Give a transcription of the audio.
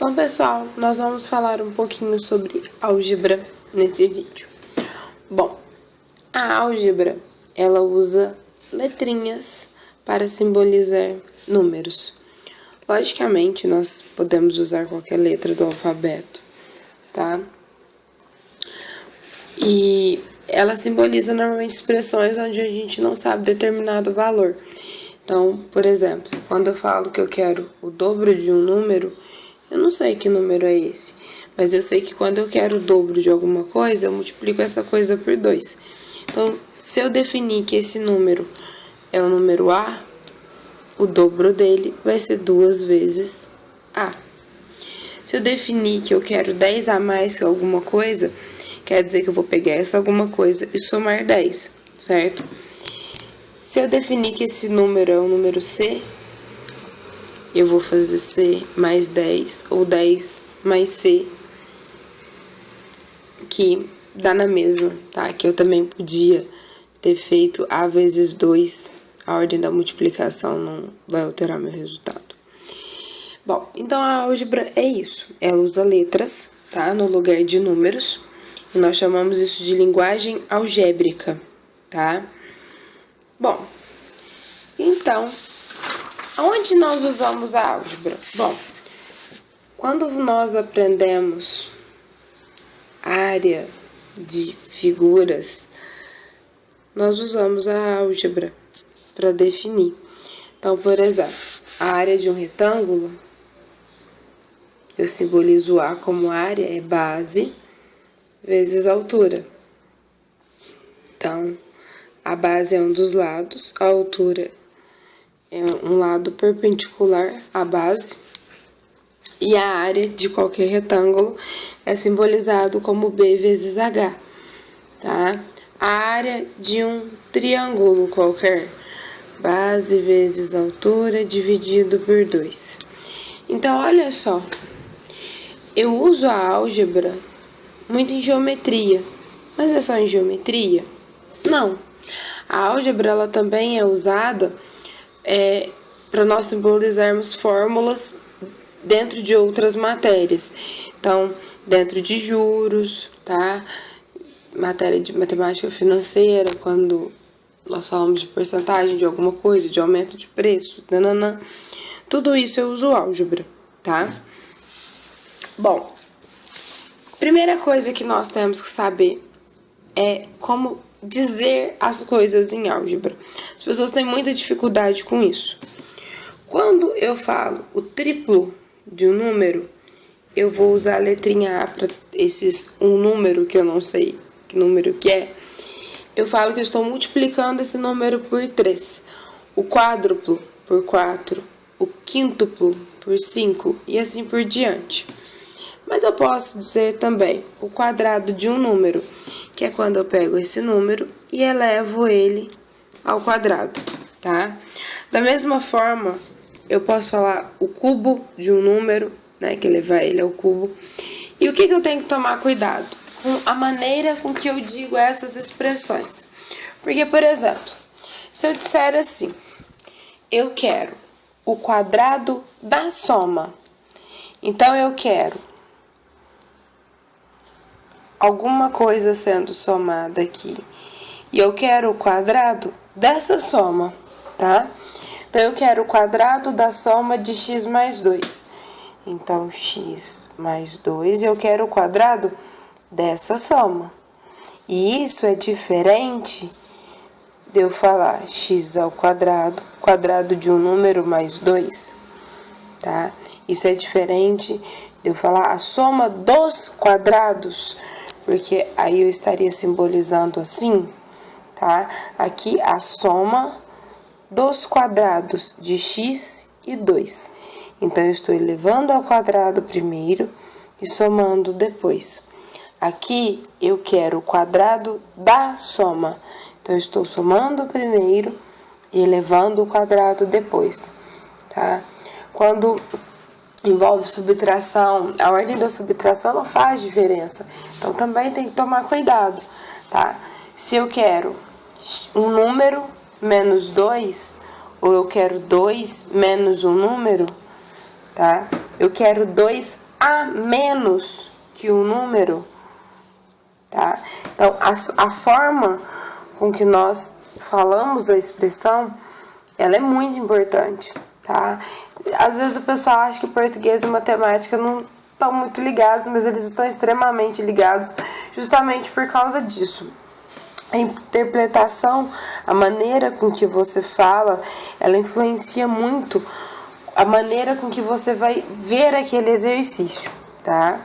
Então, pessoal, nós vamos falar um pouquinho sobre álgebra nesse vídeo. Bom, a álgebra, ela usa letrinhas para simbolizar números. Logicamente, nós podemos usar qualquer letra do alfabeto, tá? E ela simboliza normalmente expressões onde a gente não sabe determinado valor. Então, por exemplo, quando eu falo que eu quero o dobro de um número, eu não sei que número é esse, mas eu sei que quando eu quero o dobro de alguma coisa, eu multiplico essa coisa por 2. Então, se eu definir que esse número é o número A, o dobro dele vai ser 2 vezes A. Se eu definir que eu quero 10 a mais que alguma coisa, quer dizer que eu vou pegar essa alguma coisa e somar 10, certo? Se eu definir que esse número é o número C, eu vou fazer C mais 10 ou 10 mais C, que dá na mesma, tá? Que eu também podia ter feito A vezes 2, a ordem da multiplicação não vai alterar meu resultado. Bom, então a álgebra é isso, ela usa letras, tá? No lugar de números, e nós chamamos isso de linguagem algébrica, tá? Bom, então, aonde nós usamos a álgebra? Bom, quando nós aprendemos área de figuras, nós usamos a álgebra para definir. Então, por exemplo, a área de um retângulo, eu simbolizo A como área, é base vezes altura. Então, a base é um dos lados, a altura é um lado perpendicular à base, e a área de qualquer retângulo é simbolizado como B vezes H, tá? A área de um triângulo qualquer, base vezes altura dividido por 2. Então, olha só, eu uso a álgebra muito em geometria, mas é só em geometria? Não. A álgebra ela também é usada para nós simbolizarmos fórmulas dentro de outras matérias. Então, dentro de juros, tá? Matéria de matemática financeira, quando nós falamos de porcentagem de alguma coisa, de aumento de preço, nananã. Tudo isso eu uso álgebra, tá? Bom, primeira coisa que nós temos que saber é como dizer as coisas em álgebra. As pessoas têm muita dificuldade com isso. Quando eu falo o triplo de um número, eu vou usar a letrinha A para um número que eu não sei que número que é. Eu falo que eu estou multiplicando esse número por 3. O quádruplo por 4. O quíntuplo por 5 e assim por diante. Mas eu posso dizer também o quadrado de um número, que é quando eu pego esse número e elevo ele ao quadrado, tá? Da mesma forma, eu posso falar o cubo de um número, né, que elevar ele ao cubo. E o que eu tenho que tomar cuidado? Com a maneira com que eu digo essas expressões. Porque, por exemplo, se eu disser assim, eu quero o quadrado da soma. Então, eu quero alguma coisa sendo somada aqui, e eu quero o quadrado dessa soma, tá? Então, eu quero o quadrado da soma de x mais 2. Então, x mais 2, eu quero o quadrado dessa soma. E isso é diferente de eu falar x ao quadrado, quadrado de um número mais 2, tá? Isso é diferente de eu falar a soma dos quadrados, porque aí eu estaria simbolizando assim, tá? Aqui a soma dos quadrados de x e 2. Então, eu estou elevando ao quadrado primeiro e somando depois. Aqui, eu quero o quadrado da soma. Então, eu estou somando primeiro e elevando o quadrado depois, tá? Quando envolve subtração, a ordem da subtração não faz diferença. Então, também tem que tomar cuidado, tá? Se eu quero um número menos 2, ou eu quero 2 menos um número, tá? Eu quero 2 a menos que um número, tá? Então, a forma com que nós falamos a expressão, ela é muito importante, tá? Às vezes o pessoal acha que português e matemática não estão muito ligados, mas eles estão extremamente ligados justamente por causa disso. A interpretação, a maneira com que você fala, ela influencia muito a maneira com que você vai ver aquele exercício, tá?